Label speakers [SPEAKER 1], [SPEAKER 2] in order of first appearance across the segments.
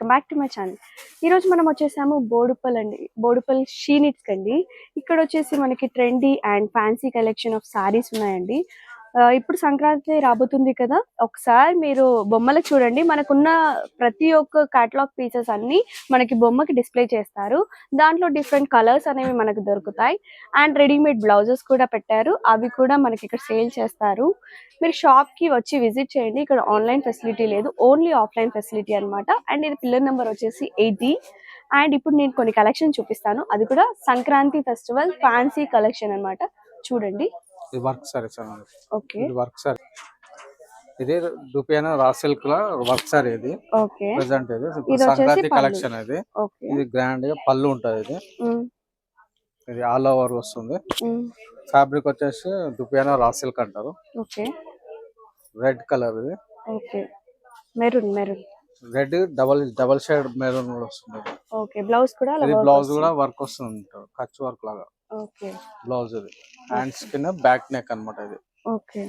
[SPEAKER 1] Welcome back to my channel. ఈరోజు మనం వచ్చేసాము బోడుప్పల్ అండి. బోడుప్పల్ షీ నీడ్స్ అండి. ఇక్కడ వచ్చేసి మనకి trendy and fancy collection of saris ఉన్నాయండి. ఇప్పుడు సంక్రాంతి రాబోతుంది కదా, ఒకసారి మీరు బొమ్మలు చూడండి. మనకున్న ప్రతి ఒక్క కేటలాగ్ పీసెస్ అన్ని మనకి బొమ్మకి డిస్ప్లే చేస్తారు. దాంట్లో డిఫరెంట్ కలర్స్ అనేవి మనకు దొరుకుతాయి. అండ్ రెడీమేడ్ బ్లౌజెస్ కూడా పెట్టారు, అవి కూడా మనకి ఇక్కడ సేల్ చేస్తారు. మీరు షాప్ కి వచ్చి విజిట్ చేయండి. ఇక్కడ ఆన్లైన్ ఫెసిలిటీ లేదు, ఓన్లీ ఆఫ్లైన్ ఫెసిలిటీ అనమాట. అండ్ ఇది పిల్లర్ నెంబర్ వచ్చేసి 80. అండ్ ఇప్పుడు నేను కొన్ని కలెక్షన్ చూపిస్తాను, అది కూడా సంక్రాంతి ఫెస్టివల్ ఫ్యాన్సీ కలెక్షన్ అన్నమాట. చూడండి.
[SPEAKER 2] ఇది వర్క్ సారీ సార్.
[SPEAKER 1] ఓకే,
[SPEAKER 2] ఇది వర్క్ సారీ. ఇది దుపియానా రా సిల్క్ లో వర్క్ సారీ. ఇది
[SPEAKER 1] ఓకే
[SPEAKER 2] ప్రెజెంట్ ఇది సంక్రాంతి కలెక్షన్. ఇది గ్రాండ్ గా పళ్ళు ఉంటది. ఇది ఆల్ ఓవర్ వస్తుంది. ఫ్యాబ్రిక్ వచ్చేసి దుపియానా రా సిల్క్ అంటారు.
[SPEAKER 1] Okay,
[SPEAKER 2] red colour. ఇది
[SPEAKER 1] okay, maroon
[SPEAKER 2] red double shade maroon కూడా వస్తుంది.
[SPEAKER 1] ఓకే, బ్లౌజ్ కూడా
[SPEAKER 2] బ్లౌజ్ కూడా వర్క్ వస్తుంది, కచ్ వర్క్ లాగా.
[SPEAKER 1] ఓకే,
[SPEAKER 2] బ్లౌజ్ ఇది హ్యాండ్స్ కింద బ్యాక్ నెక్ అన్నమాట. ఇది
[SPEAKER 1] ఓకే,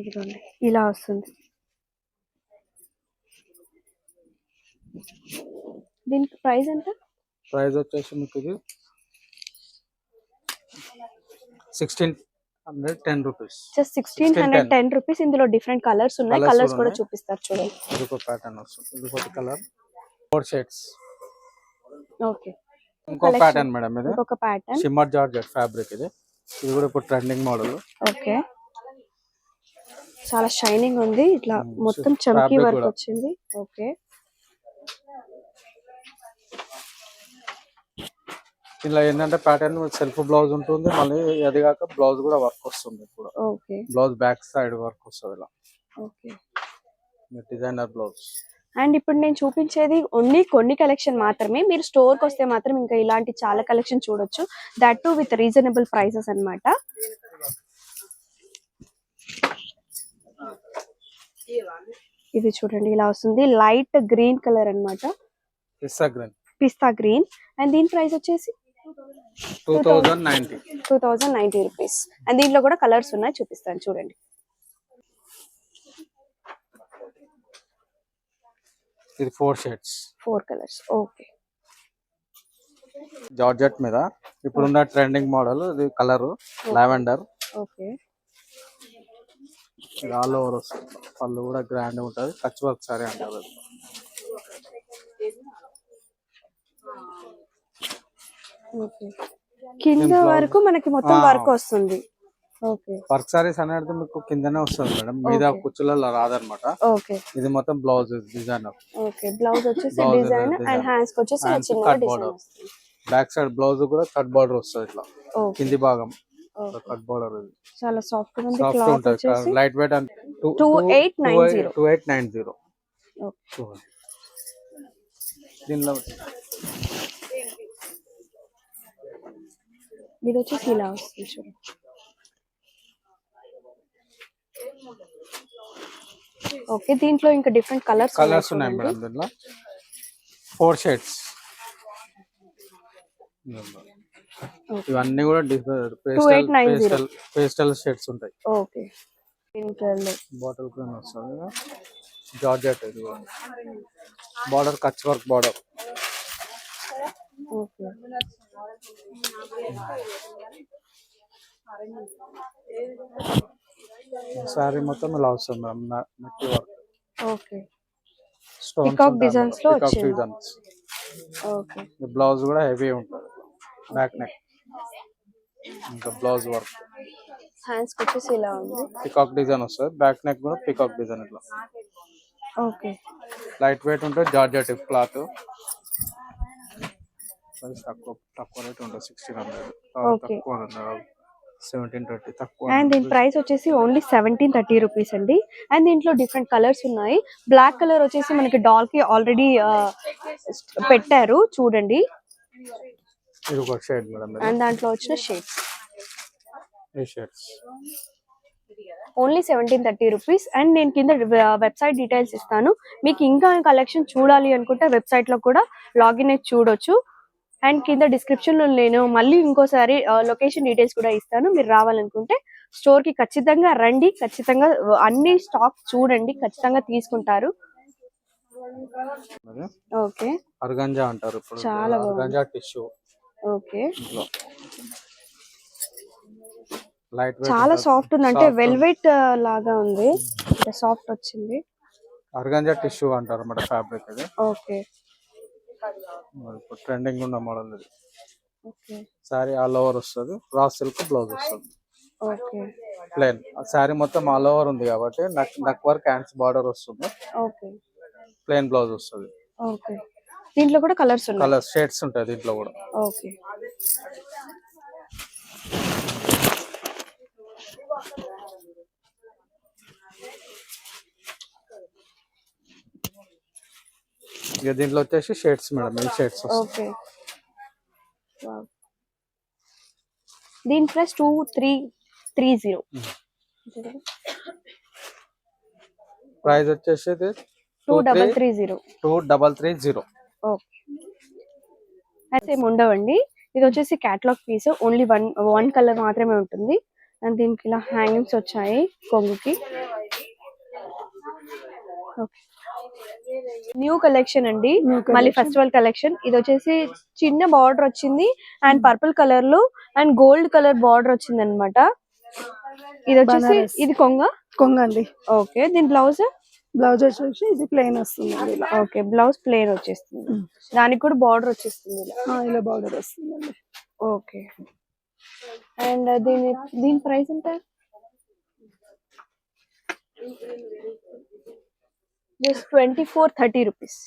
[SPEAKER 1] ఇదిగోండి ఇలా వస్తుంది. దీనికి ప్రైస్ ఎంత?
[SPEAKER 2] ప్రైస్ వచ్చేసి మీకు ఇది 1610 రూపీస్.
[SPEAKER 1] Just 1610 rupees. ఇందులో డిఫరెంట్ కలర్స్ ఉన్నాయి, కలర్స్ కూడా చూపిస్తారు చూడండి.
[SPEAKER 2] ఇది ఒక ప్యాటర్న్ వస్తుంది, ఇది ఒక కలర్, 4 షేడ్స్.
[SPEAKER 1] ఓకే,
[SPEAKER 2] ఇంకో ప్యాటర్న్ మేడం. ఇది
[SPEAKER 1] ఒక ప్యాటర్న్
[SPEAKER 2] షిమ్మర్ జార్జెట్ ఫ్యాబ్రిక్. ఇది కూడా ఇప్పుడు ట్రెండింగ్ మోడల్.
[SPEAKER 1] ఓకే, చాలా షైనింగ్ ఉంది, ఇట్లా మొత్తం చమ్కీ వర్క్ వచ్చింది. ఓకే,
[SPEAKER 2] ఇలా ఏంటంటే ప్యాటర్న్ సెల్ఫ్ బ్లౌజ్ ఉంటుంది, మళ్ళీ అది కాక బ్లౌజ్ కూడా వర్క్ వస్తుంది. ఇప్పుడు బ్లౌజ్ బ్యాక్ సైడ్ వర్క్ వస్తుంది ఇలా.
[SPEAKER 1] Okay,
[SPEAKER 2] designer blouse.
[SPEAKER 1] అండ్ ఇప్పుడు నేను చూపించేది ఓన్లీ కొన్ని కలెక్షన్ మాత్రమే. మీరు స్టోర్ కి వస్తే మాత్రం ఇంకా ఇలాంటి చాలా కలెక్షన్ చూడొచ్చు, that to with reasonable prices అన్నమాట. ఇది చూడండి ఇలా వస్తుంది, లైట్ గ్రీన్ కలర్ అన్నమాట, పిస్తా గ్రీన్. అండ్ దీని ప్రైస్ వచ్చేసి 2090 రూపీస్. అండ్ దీంట్లో కూడా కలర్స్ ఉన్నాయి, చూపిస్తాను చూడండి.
[SPEAKER 2] ఇది 4 షేడ్స్,
[SPEAKER 1] 4 కలర్స్. ఓకే,
[SPEAKER 2] జార్జెట్ మీద ఇప్పుడున్న ట్రెండింగ్ మోడల్. ఇది కలర్ లావెండర్.
[SPEAKER 1] ఓకే,
[SPEAKER 2] ఇది ఆల్ ఓవర్ వస్తుంది, పళ్ళు కూడా గ్రాండ్ ఉంటుంది, కచ్ వర్క్ సారీ అంటారు.
[SPEAKER 1] ఓకే, కింద వరకు మనకి మొత్తం వర్క్ వస్తుంది. ఓకే,
[SPEAKER 2] వర్క్ సారీస్ అనేది మీకు కిందనే వస్తుంది మేడం, మీద కుచ్చులలో రాదనమాట.
[SPEAKER 1] ఓకే,
[SPEAKER 2] ఇది మొత్తం బ్లౌజ్ డిజైనర్.
[SPEAKER 1] ఓకే, బ్లౌజ్ వచ్చేసి డిజైన్ అండ్ హ్యాండ్స్ వచ్చేసి చిన్న డిజైన్ వస్తుంది.
[SPEAKER 2] బ్యాక్ సైడ్ బ్లౌజ్ కూడా కట్ బార్డర్ వస్తుంది ఇట్లా, కింది భాగం కట్ బార్డర్. ఇది
[SPEAKER 1] చాలా సాఫ్ట్ ఉంది,
[SPEAKER 2] సాఫ్ట్ ఉంటుంది, లైట్ వెయిట్. అండ్ 2890. దీనిలో
[SPEAKER 1] ఇది వచ్చేసి ఇలా వస్తుంది చూడండి. ఓకే, దీంట్లో ఇంకా డిఫరెంట్ కలర్స్
[SPEAKER 2] ఉన్నాయి మేడం. దీంట్లో 4 షేడ్స్. ఇవన్నీ కూడా పేస్టల్ షేడ్స్ ఉంటాయి.
[SPEAKER 1] ఓకే,
[SPEAKER 2] బాటిల్ గ్రీన్ వస్తుంది, జార్జెట్. ఇది border Kutch work border.
[SPEAKER 1] Okay,
[SPEAKER 2] sorry మొత్తం ఇలా వస్తుంది madam, net work.
[SPEAKER 1] Okay, peacock designs లో వచ్చింది. ఓకే,
[SPEAKER 2] బ్లౌజ్ కూడా హెవీ ఉంటుంది, బ్యాక్ నెక్. ఇంకా బ్లౌజ్ వర్క్,
[SPEAKER 1] హ్యాండ్స్ వచ్చేసి ఇలా ఉంది,
[SPEAKER 2] పికాక్ డిజైన్ వస్తుంది, బ్యాక్ నెక్ కూడా పికాక్ డిజైన్ ఇట్లా.
[SPEAKER 1] ఓకే,
[SPEAKER 2] లైట్ వెయిట్ ఉంటుంది, జార్జెట్ క్లాత్. తక్కువ రేట్ ఉంటుంది, 1600. తక్కువ 1730 తక్కువ.
[SPEAKER 1] అండ్ దీని ప్రైస్ వచ్చేసి ఓన్లీ 1730 రూపీస్ అండి. అండ్ దీంట్లో డిఫరెంట్ కలర్స్ ఉన్నాయి. బ్లాక్ కలర్ వచ్చేసి మనకి డాల్ కి ఆల్రెడీ పెట్టారు చూడండి.
[SPEAKER 2] ఇది ఒక షేడ్ మేడం,
[SPEAKER 1] అండ్ దాంట్లో వచ్చిన షేడ్స్
[SPEAKER 2] ఈ షేడ్స్
[SPEAKER 1] ఓన్లీ 1730 రూపీస్. అండ్ నేను కింద వెబ్సైట్ డీటెయిల్స్ ఇస్తాను, మీకు ఇంకా కలెక్షన్ చూడాలి అనుకుంటే వెబ్సైట్ లో కూడా లాగిన్ అయి చూడొచ్చు. అండ్ కింద డిస్క్రిప్షన్ లో నేను మళ్ళీ ఇంకోసారి లొకేషన్ డీటెయిల్స్ కూడా ఇస్తాను, మీరు రావాలనుకుంటే స్టోర్ కి ఖచ్చితంగా రండి, ఖచ్చితంగా అన్ని స్టాక్ చూడండి, ఖచ్చితంగా తీసుకుంటారు. ఓకే,
[SPEAKER 2] అర్గంజా అంటారు ఇప్పుడు,
[SPEAKER 1] చాలా
[SPEAKER 2] organza tissue.
[SPEAKER 1] Okay,
[SPEAKER 2] light weight
[SPEAKER 1] చాలా సాఫ్ట్ ఉంది, అంటే వెల్వెట్ లాగా ఉంది, సాఫ్ట్ వచ్చింది.
[SPEAKER 2] అర్గంజా టిష్యూ అంటారు అన్నమాట ఫ్యాబ్రిక్ ఇది.
[SPEAKER 1] ఓకే,
[SPEAKER 2] ఇప్పుడు ట్రెండింగ్ ఉన్న మోడల్ ఇది.
[SPEAKER 1] ఓకే,
[SPEAKER 2] సారీ ఆల్ ఓవర్ వస్తుంది, రా సిల్క్ బ్లౌజ్ వస్తుంది.
[SPEAKER 1] ఓకే,
[SPEAKER 2] ప్లేన్ సారీ మొత్తం ఆల్ ఓవర్ ఉంది కాబట్టి నెక్ వర్క్ హ్యాండ్స్ బార్డర్ వస్తుంది.
[SPEAKER 1] ఓకే,
[SPEAKER 2] ప్లేన్ బ్లౌజ్ వస్తుంది.
[SPEAKER 1] ఓకే. దీంట్లో కూడా కలర్స్ ఉన్నాయి,
[SPEAKER 2] కలర్ షేడ్స్ ఉంటాయి దీంట్లో కూడా.
[SPEAKER 1] ఓకే.
[SPEAKER 2] ఇక దీంట్లో వచ్చేసి షేడ్స్ మేడం, ఈ షేడ్స్.
[SPEAKER 1] ఓకే, దీని ప్రైస్ 2330.
[SPEAKER 2] ప్రైస్ వచ్చేసి 2330.
[SPEAKER 1] ఓకే, అయితే ఏమి ఉండవండి. ఇది వచ్చేసి catalogue piece, only one colour మాత్రమే ఉంటుంది. అండ్ దీనికి ఇలా హ్యాంగింగ్స్ వచ్చాయి కొంగుకి. న్యూ కలెక్షన్ అండి, మళ్ళీ ఫెస్టివల్ కలెక్షన్. ఇది వచ్చేసి చిన్న బార్డర్ వచ్చింది అండ్ పర్పుల్ కలర్ లో అండ్ గోల్డ్ కలర్ బార్డర్ వచ్చింది అనమాట. ఇది వచ్చేసి ఇది కొంగ అండి. ఓకే, దీని బ్లౌజ్
[SPEAKER 3] వచ్చేసి ఇది ప్లెయిన్ వస్తుంది.
[SPEAKER 1] ఓకే, బ్లౌజ్ ప్లెయిన్ వచ్చేస్తుంది, దానికి కూడా బార్డర్ వచ్చేస్తుంది
[SPEAKER 3] ఇలా బార్డర్ వస్తుంది.
[SPEAKER 1] ఓకే, అండ్ దీని ప్రైస్ ఎంత? Just 2430 rupees.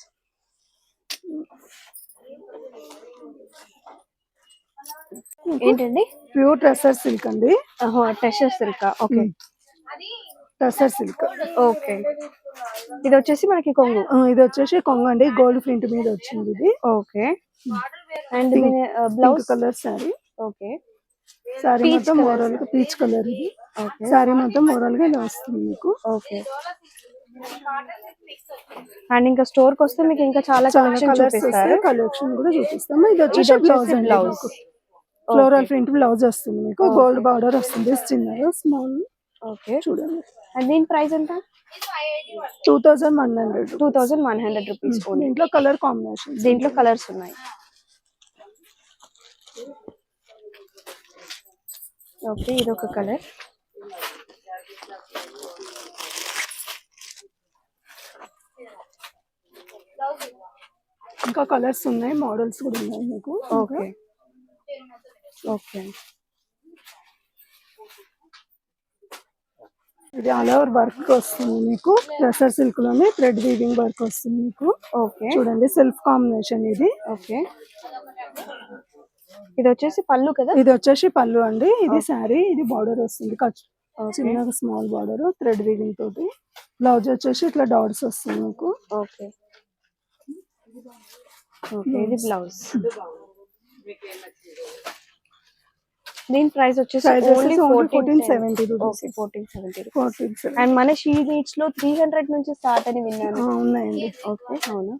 [SPEAKER 1] ఏంటండి?
[SPEAKER 3] ప్యూర్ టెసర్ సిల్క్ అండి.
[SPEAKER 1] Tussar silk. Okay,
[SPEAKER 3] tussar silk.
[SPEAKER 1] Okay, ఇది వచ్చేసి మనకి కొంగు.
[SPEAKER 3] ఇది వచ్చేసి కొంగు అండి, గోల్డ్ ప్రింట్ మీద వచ్చింది ఇది.
[SPEAKER 1] Okay, and blouse
[SPEAKER 3] colour sorry.
[SPEAKER 1] Okay,
[SPEAKER 3] sorry మొత్తం ఓవరాల్ గా పీచ్ కలర్ ఇది. సారీ మొత్తం ఓవరాల్ గా ఇలా వస్తుంది మీకు.
[SPEAKER 1] ఓకే, అండ్ ఇంకా స్టోర్ కి వస్తే మీకు ఇంకా చాలా కలెక్షన్ చూపిస్తారు.
[SPEAKER 3] కలెక్షన్ కూడా చూపిస్తాము. ఇది వచ్చేసి బ్లౌజ్, ఫ్లోరల్ ప్రింట్ బ్లౌజ్ వస్తుంది మీకు, గోల్డ్ బార్డర్ వస్తుంది చిన్నగా స్మాల్.
[SPEAKER 1] ఓకే,
[SPEAKER 3] చూడండి.
[SPEAKER 1] అండ్ దీని ప్రైస్ ఎంత?
[SPEAKER 3] 2100
[SPEAKER 1] రూపీస్.
[SPEAKER 3] దీంట్లో కలర్ కాంబినేషన్,
[SPEAKER 1] దీంట్లో కలర్స్ ఉన్నాయి. ఓకే, ఇది ఒక కలర్.
[SPEAKER 3] ఇంకా కలర్స్ ఉన్నాయి, మోడల్స్ కూడా ఉన్నాయి మీకు.
[SPEAKER 1] ఓకే, ఓకే,
[SPEAKER 3] ఇది ఆల్ ఓవర్ వర్క్ వస్తుంది మీకు, టెసర్ సిల్క్ లోనే థ్రెడ్ వీవింగ్ వర్క్ వస్తుంది మీకు.
[SPEAKER 1] ఓకే,
[SPEAKER 3] చూడండి సెల్ఫ్ కాంబినేషన్ ఇది.
[SPEAKER 1] ఓకే, ఇది వచ్చేసి పళ్ళు కదా?
[SPEAKER 3] ఇది వచ్చేసి పళ్ళు అండి. ఇది శారీ, ఇది బార్డర్ వస్తుంది చిన్నగా స్మాల్ బార్డర్ థ్రెడ్ వీవింగ్ తోటి. బ్లౌజ్ వచ్చేసి ఇట్లా డాట్స్ వస్తుంది మీకు.
[SPEAKER 1] ఓకే, ఓకే, ఇది బ్లౌజ్. దీని ప్రైస్ వచ్చేసి ఓన్లీ 1470 రూపీస్. 1470. అండ్ మన షీ నీడ్స్ లో 300 నుంచి స్టార్ట్ అని విన్నాను.
[SPEAKER 3] ఉన్నాయండి.
[SPEAKER 1] ఓకే, అవునా?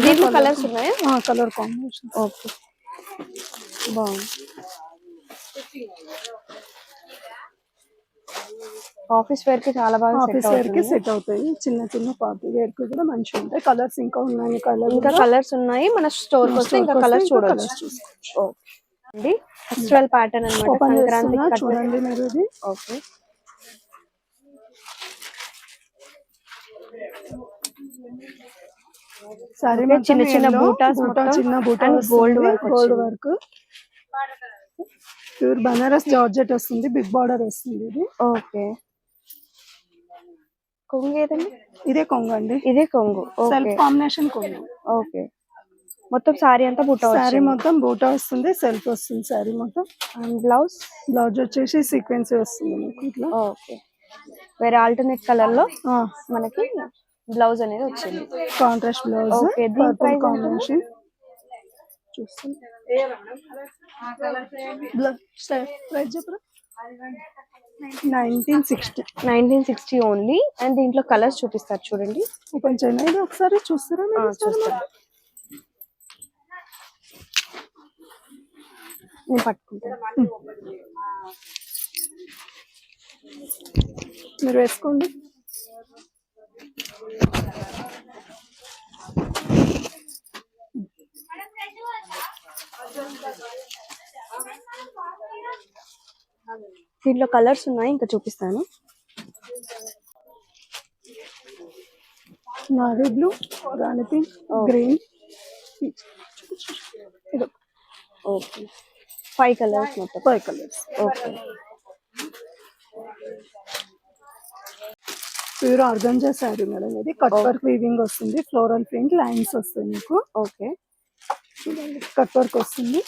[SPEAKER 1] దీంట్లో కలర్స్ ఉన్నాయా?
[SPEAKER 3] Colour combination.
[SPEAKER 1] ఓకే, బాగుంది. ఆఫీస్ వేర్ కి చాలా బాగా
[SPEAKER 3] సెట్ అవుతాయి. చిన్న చిన్న పార్టీ వేర్ కి కూడా మంచిగా ఉంటాయి. కలర్స్ ఇంకా ఉన్నాయి,
[SPEAKER 1] ఇంకా కలర్స్ ఉన్నాయి. మన స్టోర్ కి వస్తే ఇంకా కలర్స్ చూడొచ్చు. ఓకే అండి, ఫెస్టివల్ ప్యాటర్న్ అన్నమాట, సంక్రాంతి
[SPEAKER 3] చూడండి మీరు ఇది.
[SPEAKER 1] ఓకే,
[SPEAKER 3] సారీ
[SPEAKER 1] చిన్న చిన్న బూటాస్,
[SPEAKER 3] చిన్న బూటా,
[SPEAKER 1] gold
[SPEAKER 3] work, pure Banaras georgette వస్తుంది, బిగ్ బార్డర్ వస్తుంది ఇది.
[SPEAKER 1] ఓకే, కొంగు ఏదండి?
[SPEAKER 3] ఇదే కొంగు అండి,
[SPEAKER 1] ఇదే కొంగు.
[SPEAKER 3] సెల్ఫ్ కాంబినేషన్ కొంగు.
[SPEAKER 1] ఓకే, మొత్తం సారీ అంతా బూటా,
[SPEAKER 3] సారీ మొత్తం బూటా వస్తుంది, సెల్ఫ్ వస్తుంది సారీ మొత్తం.
[SPEAKER 1] అండ్ బ్లౌజ్
[SPEAKER 3] వచ్చేసి సీక్వెన్స్ వస్తుంది మీకు ఇట్లా.
[SPEAKER 1] ఓకే, వేరే ఆల్టర్నేట్ కలర్ లో మనకి బ్లౌజ్ అనేది వచ్చింది,
[SPEAKER 3] కాంట్రాస్ట్ బ్లౌజ్.
[SPEAKER 1] ఓకే, దీని ప్రైస్
[SPEAKER 3] కాంబినేషన్ చూస్తుంది. ప్రైస్ చెప్పరా?
[SPEAKER 1] 1960 ఓన్లీ. అండ్ దీంట్లో కలర్స్ చూపిస్తారు చూడండి.
[SPEAKER 3] ఓపెన్ చేయండి, ఇది ఒకసారి చూస్తారా?
[SPEAKER 1] చూస్తాను, నేను పట్టుకుంటాను.
[SPEAKER 3] మీరు వేసుకోండి.
[SPEAKER 1] దీంట్లో కలర్స్ ఉన్నాయి, ఇంకా చూపిస్తాను.
[SPEAKER 3] నావీ బ్లూ, రాణి పింక్, గ్రీన్.
[SPEAKER 1] ఓకే, 5 కలర్స్ మొత్తం.
[SPEAKER 3] 5 colours.
[SPEAKER 1] Okay,
[SPEAKER 3] pure organza sari madam ఇది. కట్ వర్క్ వీవింగ్ వస్తుంది, ఫ్లోరల్ ప్రింట్ లైన్స్ వస్తుంది మీకు.
[SPEAKER 1] ఓకే,
[SPEAKER 3] కట్ వర్క్ వస్తుంది.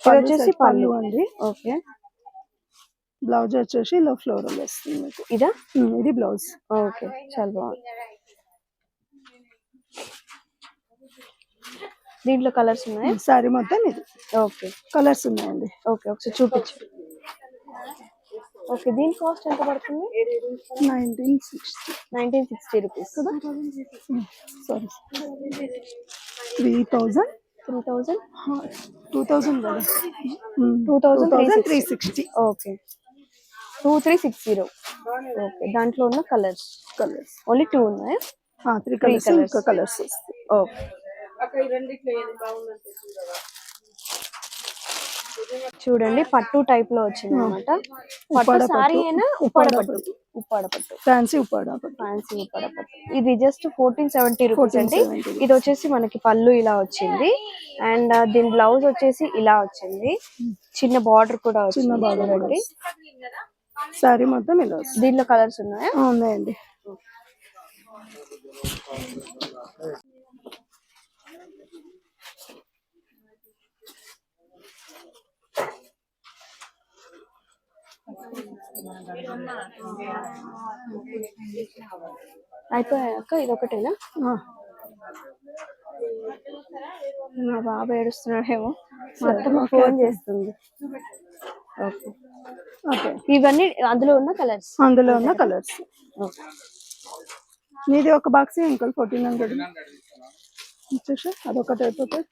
[SPEAKER 1] ఇది వచ్చేసి పళ్ళు
[SPEAKER 3] అండి.
[SPEAKER 1] ఓకే,
[SPEAKER 3] బ్లౌజ్ వచ్చేసి ఇలా ఫ్లోరల్ వస్తుంది మీకు.
[SPEAKER 1] ఇదా?
[SPEAKER 3] ఇది బ్లౌజ్.
[SPEAKER 1] ఓకే, చాలా బాగుంది. దీంట్లో కలర్స్ ఉన్నాయి.
[SPEAKER 3] శారీ మొత్తం ఇది.
[SPEAKER 1] ఓకే,
[SPEAKER 3] కలర్స్ ఉన్నాయండి.
[SPEAKER 1] ఓకే, ఒకసారి చూపించు. ఓకే, దీని కాస్ట్ ఎంత పడుతుంది? 1960 రూపీస్ కదా.
[SPEAKER 3] సారీ, 3000
[SPEAKER 1] 3000
[SPEAKER 3] 2000 కదా.
[SPEAKER 1] 2360. ఓకే, 2360. ఓకే, దాంట్లో ఉన్న కలర్స్ ఓన్లీ 2 ఉన్నాయి.
[SPEAKER 3] 3 కలర్స్. ఇంకా కలర్స్.
[SPEAKER 1] ఓకే, చూడండి పట్టు టైప్ లో వచ్చింది అనమాట. పట్టు సారీ అయినా ఉప్పాడ పట్టు,
[SPEAKER 3] ఫ్యాన్సీ ఉప్పాడ పట్టు.
[SPEAKER 1] ఇది జస్ట్ 1470 రూపీస్ అండి. ఇది వచ్చేసి మనకి పళ్ళు ఇలా వచ్చింది, అండ్ దీని బ్లౌజ్ వచ్చేసి ఇలా వచ్చింది. చిన్న బార్డర్ కూడా వచ్చింది చూడండి.
[SPEAKER 3] సారీ మొత్తం ఇలా వస్తుంది.
[SPEAKER 1] దీంట్లో కలర్స్ ఉన్నాయా?
[SPEAKER 3] ఉన్నాయండి.
[SPEAKER 1] అయిపోయాక ఇది ఒకటేనా? మా బాబు ఏడుస్తున్నాడేమో, మా అత్తమ్మ ఫోన్ చేస్తుంది. ఓకే,
[SPEAKER 3] ఓకే,
[SPEAKER 1] ఇవన్నీ అందులో ఉన్న కలర్స్. ఓకే,
[SPEAKER 3] మీది ఒక బాక్స్ అంకుల్ 1400 వచ్చేసి అదొకటి అయిపోతుంది.